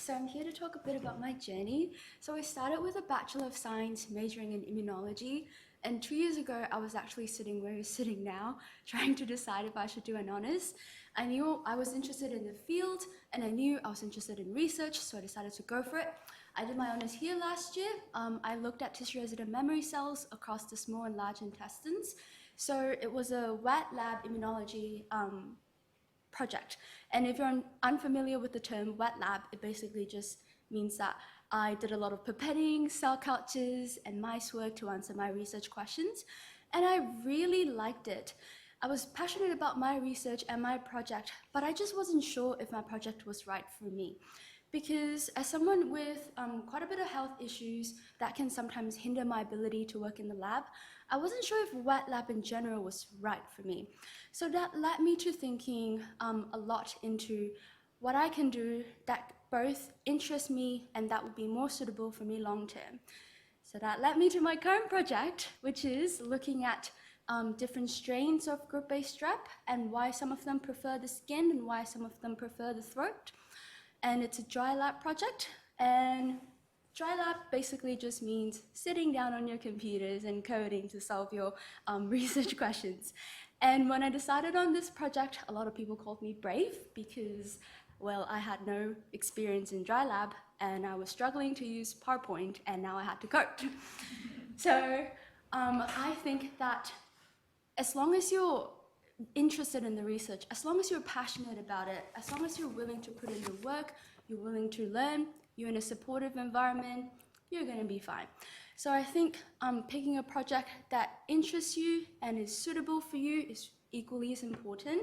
So I'm here to talk a bit about my journey. So I started with a Bachelor of Science majoring in immunology, and 2 years ago I was actually sitting where you're sitting now, trying to decide if I should do an honours. I knew I was interested in the field, and I knew I was interested in research, so I decided to go for it. I did my honours here last year. I looked at tissue-resident memory cells across the small and large intestines. So it was a wet lab immunology project. And if you're unfamiliar with the term wet lab, it basically just means that I did a lot of pipetting, cell cultures, and mice work to answer my research questions. And I really liked it. I was passionate about my research and my project, but I just wasn't sure if my project was right for me. Because as someone with quite a bit of health issues that can sometimes hinder my ability to work in the lab, I wasn't sure if wet lab in general was right for me. So that led me to thinking a lot into what I can do that both interests me and that would be more suitable for me long term. So that led me to my current project, which is looking at different strains of group-based strep and why some of them prefer the skin and why some of them prefer the throat. And it's a dry lab project, and dry lab basically just means sitting down on your computers and coding to solve your research questions. And when I decided on this project, a lot of people called me brave because, well, I had no experience in dry lab and I was struggling to use PowerPoint and now I had to code. So I think that as long as you're interested in the research, as long as you're passionate about it, as long as you're willing to put in the work, you're willing to learn, you're in a supportive environment, you're going to be fine. So I think picking a project that interests you and is suitable for you is equally as important.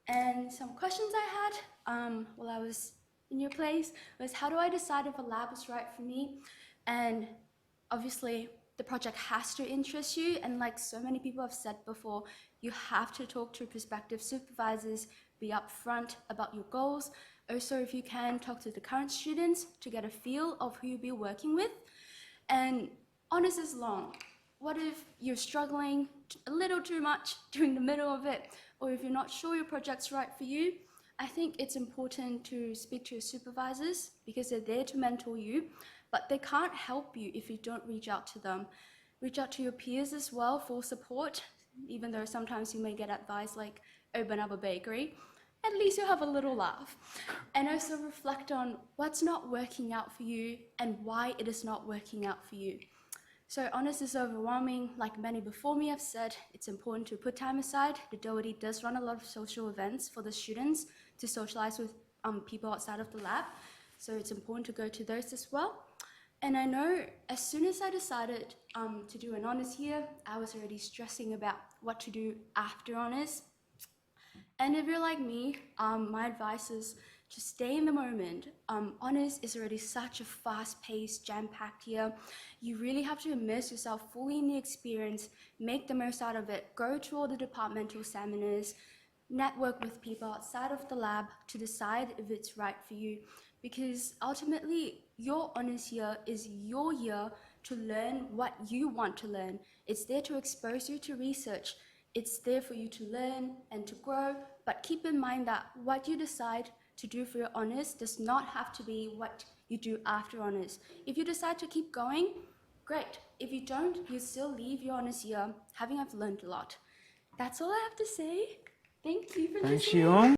And some questions I had while I was in your place was, how do I decide if a lab is right for me? And obviously the project has to interest you, and like so many people have said before, you have to talk to prospective supervisors, be upfront about your goals. Also, if you can, talk to the current students to get a feel of who you'll be working with. And honours is long. What if you're struggling a little too much during the middle of it, or if you're not sure your project's right for you? I think it's important to speak to your supervisors because they're there to mentor you, but they can't help you if you don't reach out to them. Reach out to your peers as well for support, even though sometimes you may get advice like open up a bakery. At least you'll have a little laugh. And also reflect on what's not working out for you and why it is not working out for you. So honours is overwhelming. Like many before me have said, it's important to put time aside. The Doherty does run a lot of social events for the students to socialise with people outside of the lab. So it's important to go to those as well. And I know as soon as I decided to do an honours here, I was already stressing about what to do after honours. And if you're like me, my advice is just stay in the moment. Honours is already such a fast-paced, jam-packed year. You really have to immerse yourself fully in the experience, make the most out of it, go to all the departmental seminars, network with people outside of the lab to decide if it's right for you. Because ultimately, your honours year is your year to learn what you want to learn. It's there to expose you to research. It's there for you to learn and to grow, but keep in mind that what you decide to do for your honours does not have to be what you do after honours. If you decide to keep going, great. If you don't, you still leave your honours year having learned a lot. That's all I have to say. Thank you for listening. Shiun.